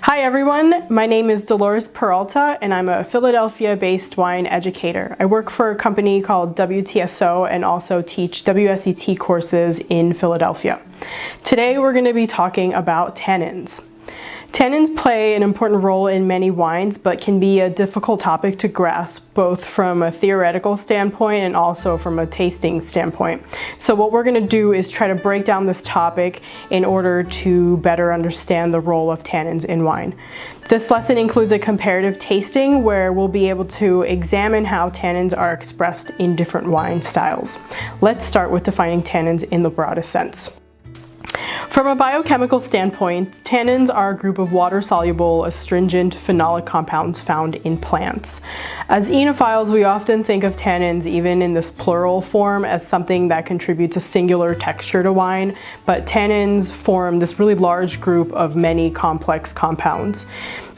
Hi everyone, my name is Dolores Peralta and I'm a Philadelphia-based wine educator. I work for a company called WTSO and also teach WSET courses in Philadelphia. Today we're going to be talking about tannins. Tannins play an important role in many wines, but can be a difficult topic to grasp, both from a theoretical standpoint and also from a tasting standpoint. So what we're going to do is try to break down this topic in order to better understand the role of tannins in wine. This lesson includes a comparative tasting where we'll be able to examine how tannins are expressed in different wine styles. Let's start with defining tannins in the broadest sense. From a biochemical standpoint, tannins are a group of water-soluble, astringent phenolic compounds found in plants. As enophiles, we often think of tannins, even in this plural form, as something that contributes a singular texture to wine, but tannins form this really large group of many complex compounds.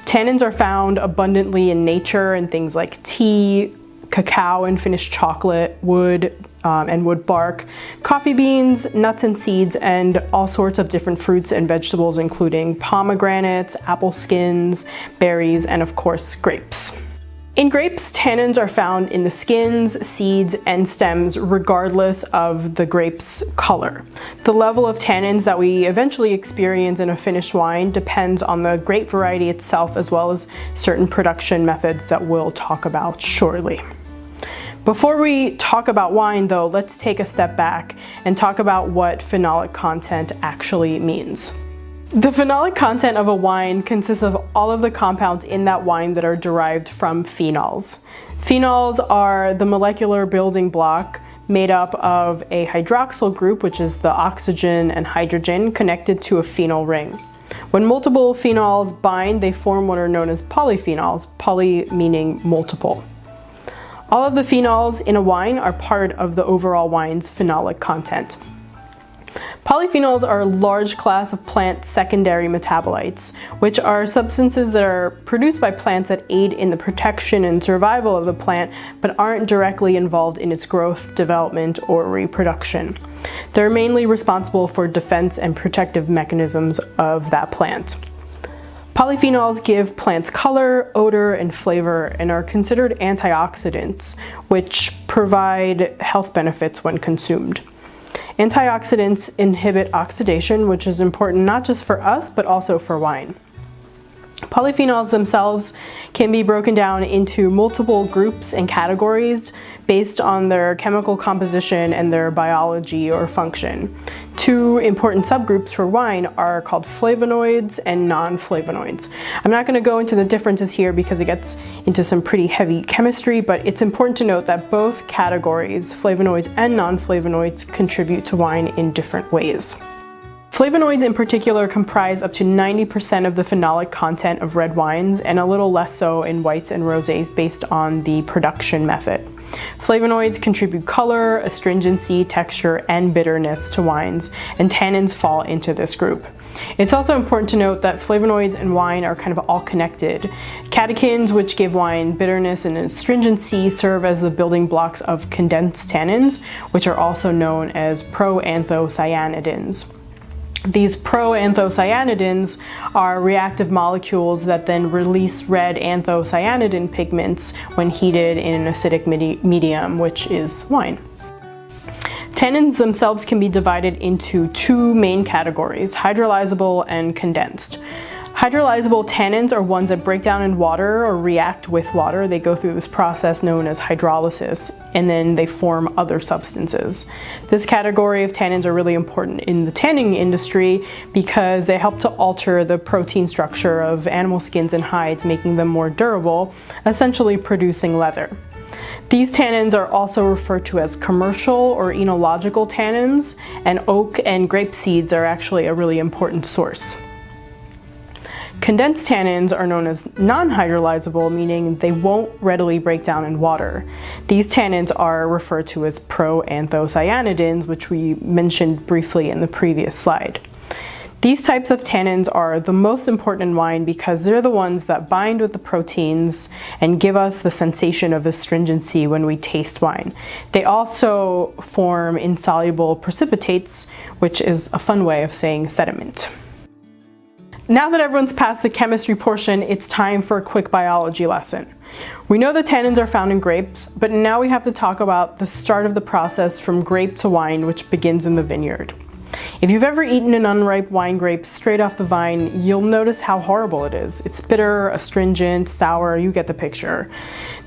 Tannins are found abundantly in nature in things like tea, cacao and finished chocolate, wood, and wood bark, coffee beans, nuts and seeds, and all sorts of different fruits and vegetables, including pomegranates, apple skins, berries, and of course, grapes. In grapes, tannins are found in the skins, seeds, and stems regardless of the grape's color. The level of tannins that we eventually experience in a finished wine depends on the grape variety itself, as well as certain production methods that we'll talk about shortly. Before we talk about wine though, let's take a step back and talk about what phenolic content actually means. The phenolic content of a wine consists of all of the compounds in that wine that are derived from phenols. Phenols are the molecular building block made up of a hydroxyl group, which is the oxygen and hydrogen connected to a phenyl ring. When multiple phenols bind, they form what are known as polyphenols, poly meaning multiple. All of the phenols in a wine are part of the overall wine's phenolic content. Polyphenols are a large class of plant secondary metabolites, which are substances that are produced by plants that aid in the protection and survival of the plant, but aren't directly involved in its growth, development, or reproduction. They're mainly responsible for defense and protective mechanisms of that plant. Polyphenols give plants color, odor, and flavor and are considered antioxidants, which provide health benefits when consumed. Antioxidants inhibit oxidation, which is important not just for us, but also for wine. Polyphenols themselves can be broken down into multiple groups and categories based on their chemical composition and their biology or function. Two important subgroups for wine are called flavonoids and non-flavonoids. I'm not going to go into the differences here because it gets into some pretty heavy chemistry, but it's important to note that both categories, flavonoids and non-flavonoids, contribute to wine in different ways. Flavonoids in particular comprise up to 90% of the phenolic content of red wines and a little less so in whites and rosés based on the production method. Flavonoids contribute color, astringency, texture, and bitterness to wines, and tannins fall into this group. It's also important to note that flavonoids and wine are kind of all connected. Catechins, which give wine bitterness and astringency, serve as the building blocks of condensed tannins, which are also known as proanthocyanidins. These proanthocyanidins are reactive molecules that then release red anthocyanidin pigments when heated in an acidic medium, which is wine. Tannins themselves can be divided into two main categories, hydrolyzable and condensed. Hydrolyzable tannins are ones that break down in water or react with water. They go through this process known as hydrolysis, and then they form other substances. This category of tannins are really important in the tanning industry because they help to alter the protein structure of animal skins and hides, making them more durable, essentially producing leather. These tannins are also referred to as commercial or enological tannins, and oak and grape seeds are actually a really important source. Condensed tannins are known as non-hydrolyzable, meaning they won't readily break down in water. These tannins are referred to as proanthocyanidins, which we mentioned briefly in the previous slide. These types of tannins are the most important in wine because they're the ones that bind with the proteins and give us the sensation of astringency when we taste wine. They also form insoluble precipitates, which is a fun way of saying sediment. Now that everyone's passed the chemistry portion, it's time for a quick biology lesson. We know that tannins are found in grapes, but now we have to talk about the start of the process from grape to wine, which begins in the vineyard. If you've ever eaten an unripe wine grape straight off the vine, you'll notice how horrible it is. It's bitter, astringent, sour, you get the picture.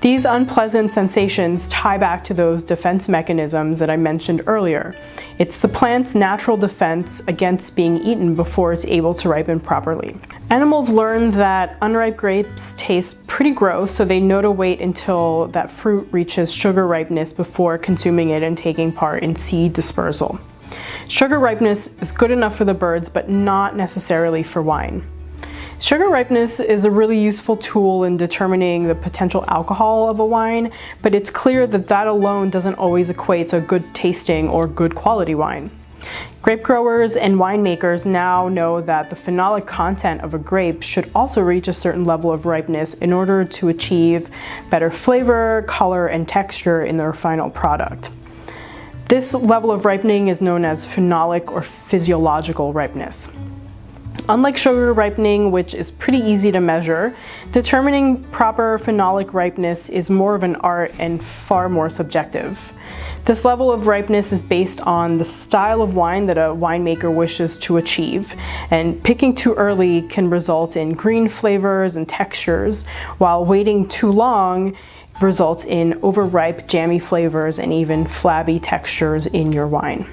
These unpleasant sensations tie back to those defense mechanisms that I mentioned earlier. It's the plant's natural defense against being eaten before it's able to ripen properly. Animals learned that unripe grapes taste pretty gross, so they know to wait until that fruit reaches sugar ripeness before consuming it and taking part in seed dispersal. Sugar ripeness is good enough for the birds, but not necessarily for wine. Sugar ripeness is a really useful tool in determining the potential alcohol of a wine, but it's clear that that alone doesn't always equate to good tasting or good quality wine. Grape growers and winemakers now know that the phenolic content of a grape should also reach a certain level of ripeness in order to achieve better flavor, color, and texture in their final product. This level of ripening is known as phenolic or physiological ripeness. Unlike sugar ripening, which is pretty easy to measure, determining proper phenolic ripeness is more of an art and far more subjective. This level of ripeness is based on the style of wine that a winemaker wishes to achieve, and picking too early can result in green flavors and textures, while waiting too long results in overripe, jammy flavors and even flabby textures in your wine.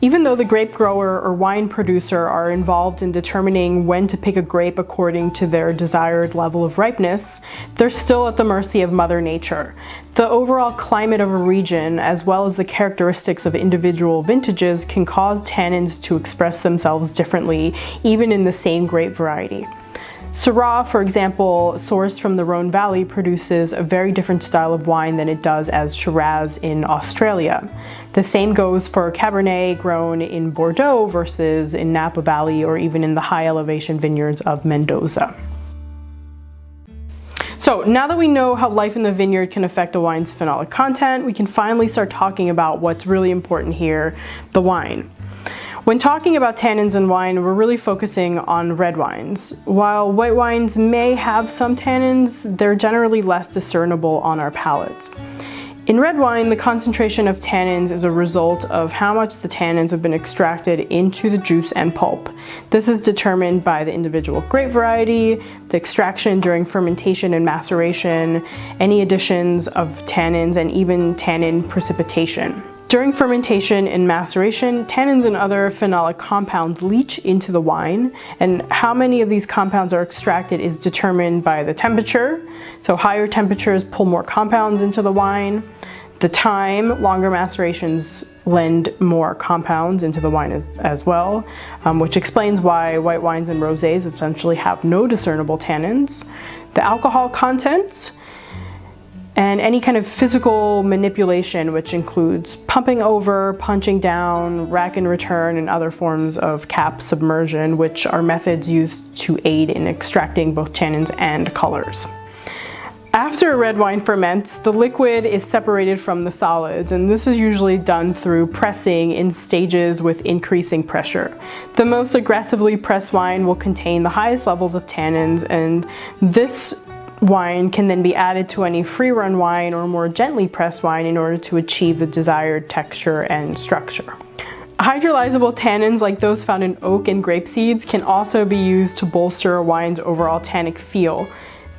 Even though the grape grower or wine producer are involved in determining when to pick a grape according to their desired level of ripeness, they're still at the mercy of Mother Nature. The overall climate of a region, as well as the characteristics of individual vintages, can cause tannins to express themselves differently, even in the same grape variety. Syrah, for example, sourced from the Rhone Valley, produces a very different style of wine than it does as Shiraz in Australia. The same goes for Cabernet grown in Bordeaux versus in Napa Valley or even in the high elevation vineyards of Mendoza. So now that we know how life in the vineyard can affect a wine's phenolic content, we can finally start talking about what's really important here, the wine. When talking about tannins in wine, we're really focusing on red wines. While white wines may have some tannins, they're generally less discernible on our palates. In red wine, the concentration of tannins is a result of how much the tannins have been extracted into the juice and pulp. This is determined by the individual grape variety, the extraction during fermentation and maceration, any additions of tannins, and even tannin precipitation. During fermentation and maceration, tannins and other phenolic compounds leach into the wine, and how many of these compounds are extracted is determined by the temperature. So higher temperatures pull more compounds into the wine. The time, longer macerations lend more compounds into the wine as well, which explains why white wines and rosés essentially have no discernible tannins. The alcohol contents, and any kind of physical manipulation, which includes pumping over, punching down, rack and return, and other forms of cap submersion, which are methods used to aid in extracting both tannins and colors. After a red wine ferments, the liquid is separated from the solids, and this is usually done through pressing in stages with increasing pressure. The most aggressively pressed wine will contain the highest levels of tannins, and this wine can then be added to any free-run wine or more gently pressed wine in order to achieve the desired texture and structure. Hydrolyzable tannins like those found in oak and grape seeds can also be used to bolster a wine's overall tannic feel.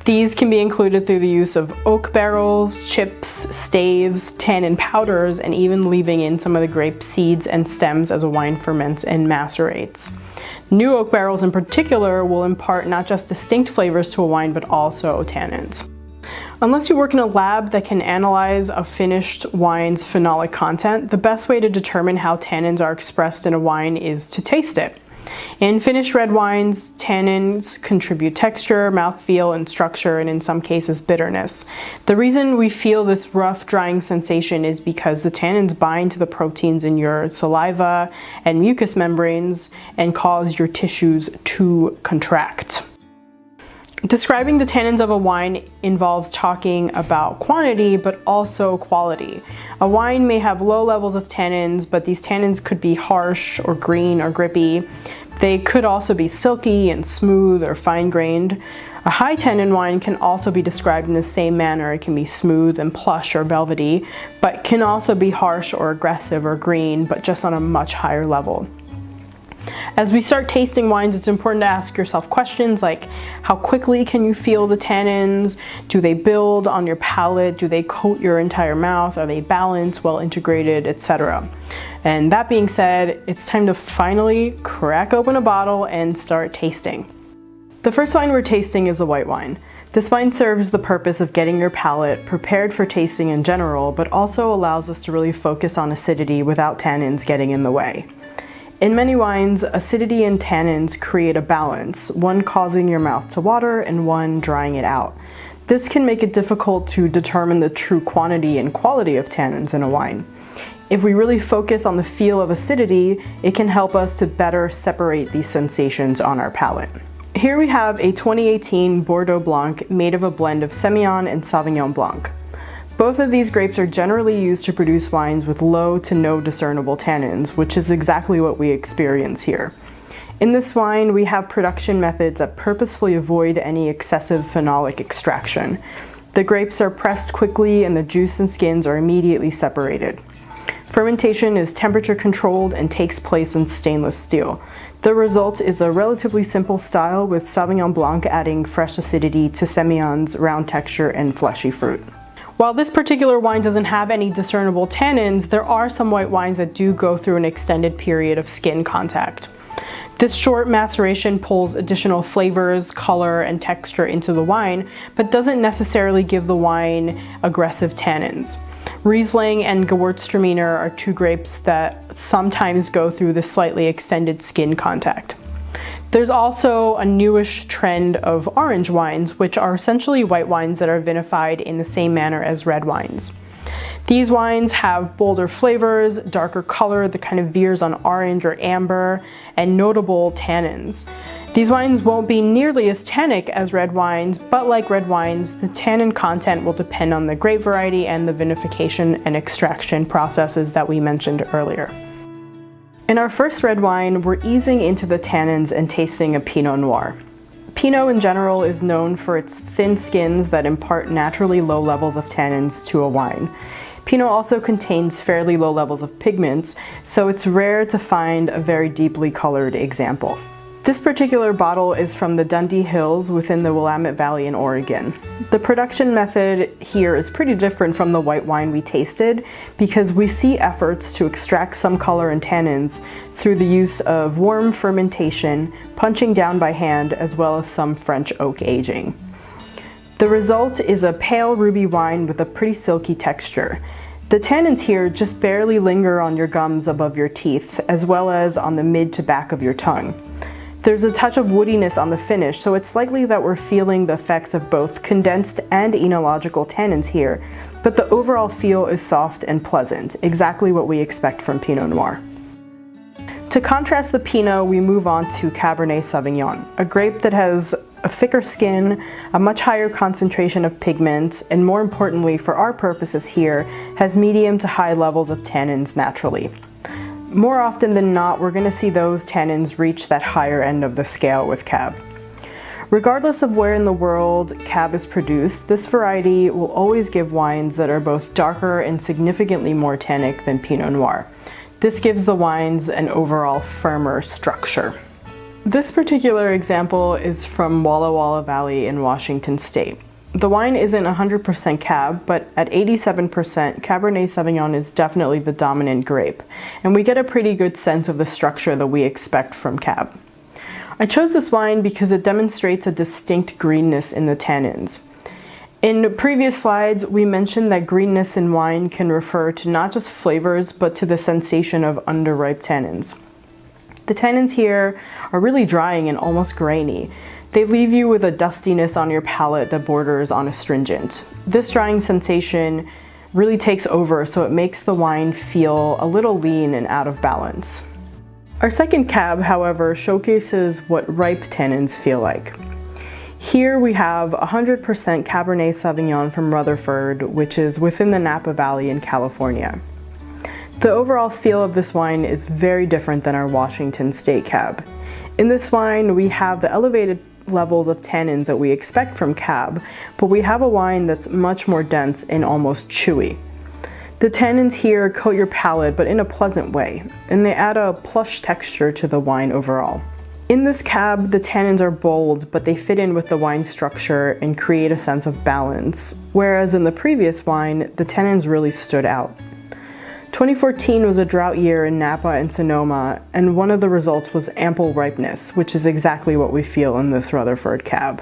These can be included through the use of oak barrels, chips, staves, tannin powders, and even leaving in some of the grape seeds and stems as a wine ferments and macerates. New oak barrels in particular will impart not just distinct flavors to a wine, but also tannins. Unless you work in a lab that can analyze a finished wine's phenolic content, the best way to determine how tannins are expressed in a wine is to taste it. In finished red wines, tannins contribute texture, mouthfeel, and structure, and in some cases bitterness. The reason we feel this rough, drying sensation is because the tannins bind to the proteins in your saliva and mucous membranes and cause your tissues to contract. Describing the tannins of a wine involves talking about quantity, but also quality. A wine may have low levels of tannins, but these tannins could be harsh or green or grippy. They could also be silky and smooth or fine-grained. A high tannin wine can also be described in the same manner. It can be smooth and plush or velvety, but can also be harsh or aggressive or green, but just on a much higher level. As we start tasting wines, it's important to ask yourself questions like, how quickly can you feel the tannins? Do they build on your palate? Do they coat your entire mouth? Are they balanced, well integrated, etc.? And that being said, it's time to finally crack open a bottle and start tasting. The first wine we're tasting is a white wine. This wine serves the purpose of getting your palate prepared for tasting in general, but also allows us to really focus on acidity without tannins getting in the way. In many wines, acidity and tannins create a balance, one causing your mouth to water and one drying it out. This can make it difficult to determine the true quantity and quality of tannins in a wine. If we really focus on the feel of acidity, it can help us to better separate these sensations on our palate. Here we have a 2018 Bordeaux Blanc made of a blend of Semillon and Sauvignon Blanc. Both of these grapes are generally used to produce wines with low to no discernible tannins, which is exactly what we experience here. In this wine, we have production methods that purposefully avoid any excessive phenolic extraction. The grapes are pressed quickly and the juice and skins are immediately separated. Fermentation is temperature controlled and takes place in stainless steel. The result is a relatively simple style, with Sauvignon Blanc adding fresh acidity to Semillon's round texture and fleshy fruit. While this particular wine doesn't have any discernible tannins, there are some white wines that do go through an extended period of skin contact. This short maceration pulls additional flavors, color, and texture into the wine, but doesn't necessarily give the wine aggressive tannins. Riesling and Gewürztraminer are two grapes that sometimes go through the slightly extended skin contact. There's also a newish trend of orange wines, which are essentially white wines that are vinified in the same manner as red wines. These wines have bolder flavors, darker color that kind of veers on orange or amber, and notable tannins. These wines won't be nearly as tannic as red wines, but like red wines, the tannin content will depend on the grape variety and the vinification and extraction processes that we mentioned earlier. In our first red wine, we're easing into the tannins and tasting a Pinot Noir. Pinot in general is known for its thin skins that impart naturally low levels of tannins to a wine. Pinot also contains fairly low levels of pigments, so it's rare to find a very deeply colored example. This particular bottle is from the Dundee Hills within the Willamette Valley in Oregon. The production method here is pretty different from the white wine we tasted, because we see efforts to extract some color and tannins through the use of worm fermentation, punching down by hand, as well as some French oak aging. The result is a pale ruby wine with a pretty silky texture. The tannins here just barely linger on your gums above your teeth, as well as on the mid to back of your tongue. There's a touch of woodiness on the finish, so it's likely that we're feeling the effects of both condensed and enological tannins here, but the overall feel is soft and pleasant, exactly what we expect from Pinot Noir. To contrast the Pinot, we move on to Cabernet Sauvignon, a grape that has a thicker skin, a much higher concentration of pigments, and more importantly for our purposes here, has medium to high levels of tannins naturally. More often than not, we're going to see those tannins reach that higher end of the scale with Cab. Regardless of where in the world Cab is produced, this variety will always give wines that are both darker and significantly more tannic than Pinot Noir. This gives the wines an overall firmer structure. This particular example is from Walla Walla Valley in Washington State. The wine isn't 100% Cab, but at 87%, Cabernet Sauvignon is definitely the dominant grape, and we get a pretty good sense of the structure that we expect from Cab. I chose this wine because it demonstrates a distinct greenness in the tannins. In previous slides, we mentioned that greenness in wine can refer to not just flavors, but to the sensation of underripe tannins. The tannins here are really drying and almost grainy. They leave you with a dustiness on your palate that borders on astringent. This drying sensation really takes over, so it makes the wine feel a little lean and out of balance. Our second Cab, however, showcases what ripe tannins feel like. Here we have 100% Cabernet Sauvignon from Rutherford, which is within the Napa Valley in California. The overall feel of this wine is very different than our Washington State Cab. In this wine, we have the elevated levels of tannins that we expect from Cab, but we have a wine that's much more dense and almost chewy. The tannins here coat your palate, but in a pleasant way, and they add a plush texture to the wine overall. In this Cab, the tannins are bold, but they fit in with the wine structure and create a sense of balance, whereas in the previous wine, the tannins really stood out. 2014 was a drought year in Napa and Sonoma, and one of the results was ample ripeness, which is exactly what we feel in this Rutherford Cab.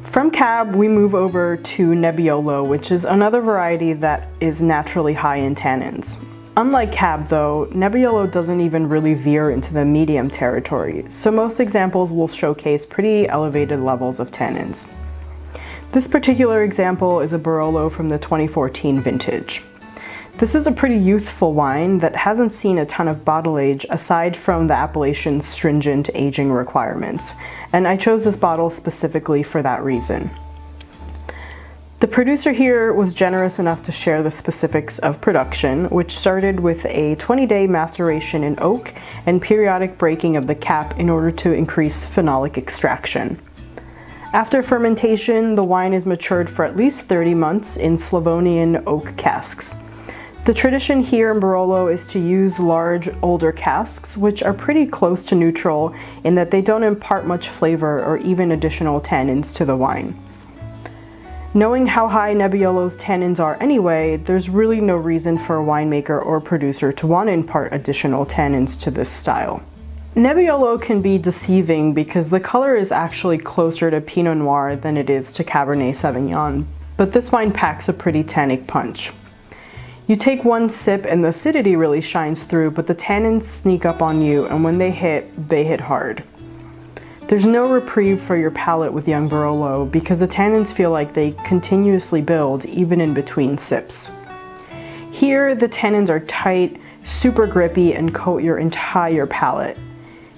From Cab, we move over to Nebbiolo, which is another variety that is naturally high in tannins. Unlike Cab though, Nebbiolo doesn't even really veer into the medium territory, so most examples will showcase pretty elevated levels of tannins. This particular example is a Barolo from the 2014 vintage. This is a pretty youthful wine that hasn't seen a ton of bottle age aside from the appellation's stringent aging requirements, and I chose this bottle specifically for that reason. The producer here was generous enough to share the specifics of production, which started with a 20-day maceration in oak and periodic breaking of the cap in order to increase phenolic extraction. After fermentation, the wine is matured for at least 30 months in Slavonian oak casks. The tradition here in Barolo is to use large, older casks, which are pretty close to neutral in that they don't impart much flavor or even additional tannins to the wine. Knowing how high Nebbiolo's tannins are anyway, there's really no reason for a winemaker or producer to want to impart additional tannins to this style. Nebbiolo can be deceiving because the color is actually closer to Pinot Noir than it is to Cabernet Sauvignon, but this wine packs a pretty tannic punch. You take one sip and the acidity really shines through, but the tannins sneak up on you, and when they hit hard. There's no reprieve for your palate with young Barolo because the tannins feel like they continuously build even in between sips. Here, the tannins are tight, super grippy, and coat your entire palate.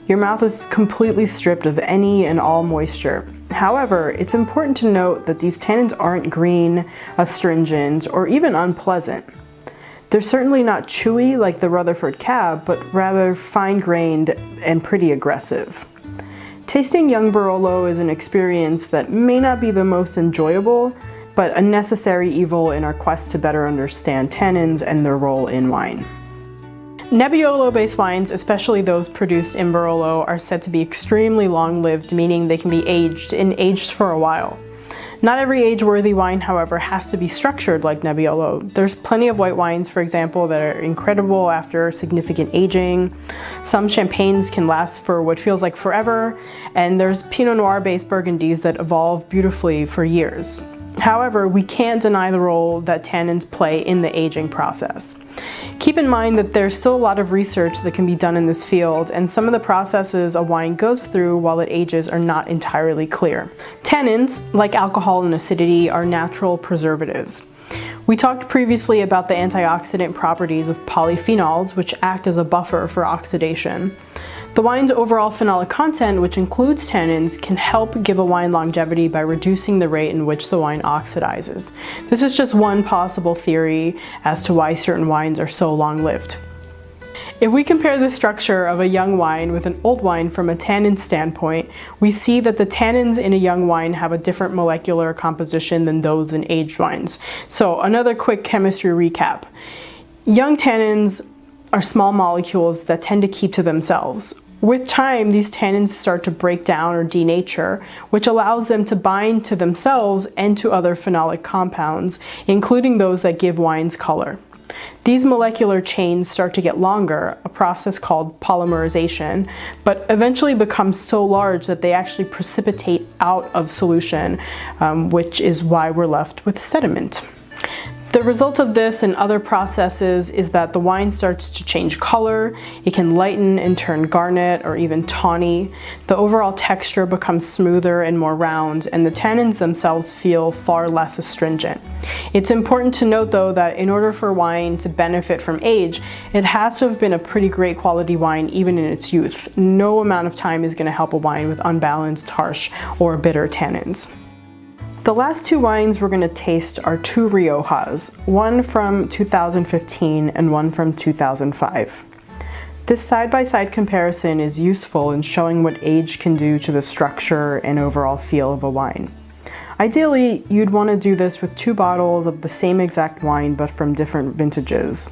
Your mouth is completely stripped of any and all moisture. However, it's important to note that these tannins aren't green, astringent, or even unpleasant. They're certainly not chewy like the Rutherford Cab, but rather fine-grained and pretty aggressive. Tasting young Barolo is an experience that may not be the most enjoyable, but a necessary evil in our quest to better understand tannins and their role in wine. Nebbiolo-based wines, especially those produced in Barolo, are said to be extremely long-lived, meaning they can be aged for a while. Not every age-worthy wine, however, has to be structured like Nebbiolo. There's plenty of white wines, for example, that are incredible after significant aging. Some champagnes can last for what feels like forever, and there's Pinot Noir-based Burgundies that evolve beautifully for years. However, we can't deny the role that tannins play in the aging process. Keep in mind that there's still a lot of research that can be done in this field, and some of the processes a wine goes through while it ages are not entirely clear. Tannins, like alcohol and acidity, are natural preservatives. We talked previously about the antioxidant properties of polyphenols, which act as a buffer for oxidation. The wine's overall phenolic content, which includes tannins, can help give a wine longevity by reducing the rate in which the wine oxidizes. This is just one possible theory as to why certain wines are so long-lived. If we compare the structure of a young wine with an old wine from a tannin standpoint, we see that the tannins in a young wine have a different molecular composition than those in aged wines. So another quick chemistry recap. Young tannins are small molecules that tend to keep to themselves. With time, these tannins start to break down or denature, which allows them to bind to themselves and to other phenolic compounds, including those that give wines color. These molecular chains start to get longer, a process called polymerization, but eventually become so large that they actually precipitate out of solution, which is why we're left with sediment. The result of this and other processes is that the wine starts to change color, it can lighten and turn garnet or even tawny, the overall texture becomes smoother and more round, and the tannins themselves feel far less astringent. It's important to note though that in order for wine to benefit from age, it has to have been a pretty great quality wine even in its youth. No amount of time is going to help a wine with unbalanced, harsh, or bitter tannins. The last two wines we're going to taste are two Riojas, one from 2015 and one from 2005. This side-by-side comparison is useful in showing what age can do to the structure and overall feel of a wine. Ideally, you'd want to do this with 2 bottles of the same exact wine but from different vintages.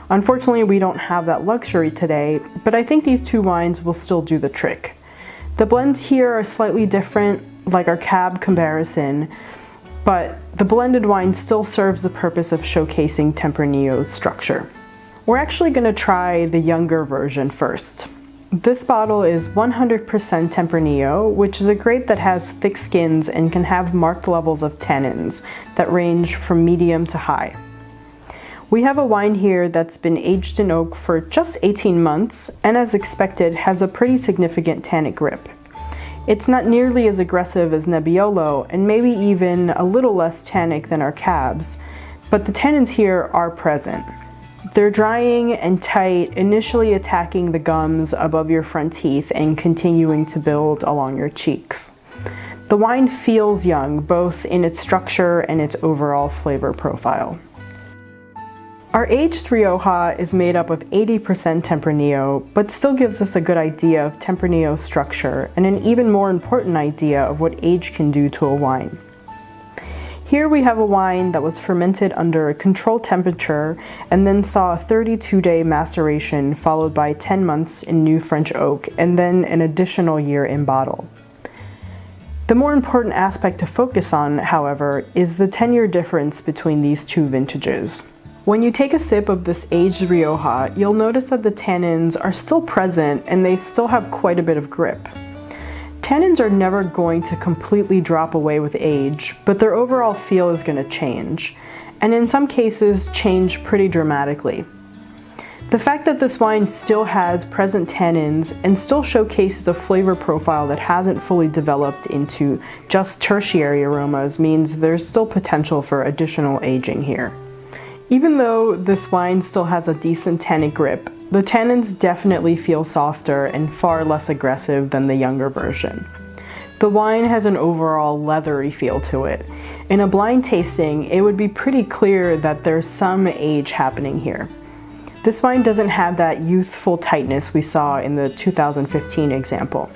Unfortunately, we don't have that luxury today, but I think these 2 wines will still do the trick. The blends here are slightly different, like our Cab comparison, but the blended wine still serves the purpose of showcasing Tempranillo's structure. We're actually going to try the younger version first. This bottle is 100% Tempranillo, which is a grape that has thick skins and can have marked levels of tannins that range from medium to high. We have a wine here that's been aged in oak for just 18 months and, as expected, has a pretty significant tannic grip. It's not nearly as aggressive as Nebbiolo and maybe even a little less tannic than our Cabs, but the tannins here are present. They're drying and tight, initially attacking the gums above your front teeth and continuing to build along your cheeks. The wine feels young, both in its structure and its overall flavor profile. Our aged Rioja is made up of 80% Tempranillo, but still gives us a good idea of Tempranillo's structure and an even more important idea of what age can do to a wine. Here we have a wine that was fermented under a controlled temperature and then saw a 32-day maceration followed by 10 months in new French oak and then an additional year in bottle. The more important aspect to focus on, however, is the 10-year difference between these 2 vintages. When you take a sip of this aged Rioja, you'll notice that the tannins are still present and they still have quite a bit of grip. Tannins are never going to completely drop away with age, but their overall feel is going to change, and in some cases change pretty dramatically. The fact that this wine still has present tannins and still showcases a flavor profile that hasn't fully developed into just tertiary aromas means there's still potential for additional aging here. Even though this wine still has a decent tannic grip, the tannins definitely feel softer and far less aggressive than the younger version. The wine has an overall leathery feel to it. In a blind tasting, it would be pretty clear that there's some age happening here. This wine doesn't have that youthful tightness we saw in the 2015 example.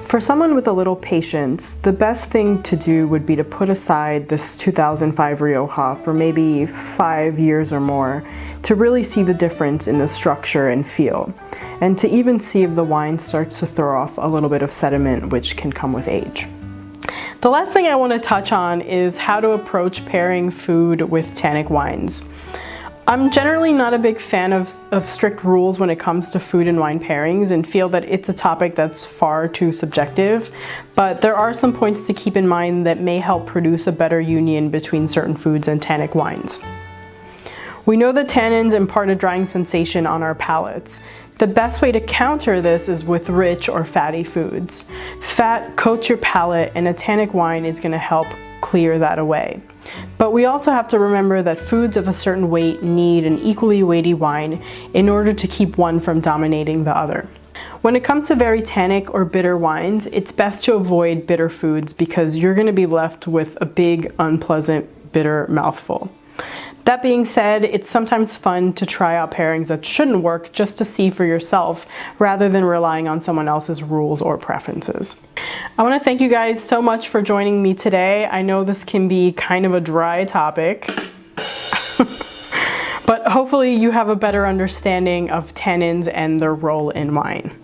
For someone with a little patience, the best thing to do would be to put aside this 2005 Rioja for maybe 5 years or more to really see the difference in the structure and feel, and to even see if the wine starts to throw off a little bit of sediment, which can come with age. The last thing I want to touch on is how to approach pairing food with tannic wines. I'm generally not a big fan of strict rules when it comes to food and wine pairings and feel that it's a topic that's far too subjective, but there are some points to keep in mind that may help produce a better union between certain foods and tannic wines. We know that tannins impart a drying sensation on our palates. The best way to counter this is with rich or fatty foods. Fat coats your palate and a tannic wine is going to help clear that away. But we also have to remember that foods of a certain weight need an equally weighty wine in order to keep one from dominating the other. When it comes to very tannic or bitter wines, it's best to avoid bitter foods because you're going to be left with a big, unpleasant, bitter mouthful. That being said, it's sometimes fun to try out pairings that shouldn't work just to see for yourself rather than relying on someone else's rules or preferences. I want to thank you guys so much for joining me today. I know this can be kind of a dry topic, but hopefully you have a better understanding of tannins and their role in wine.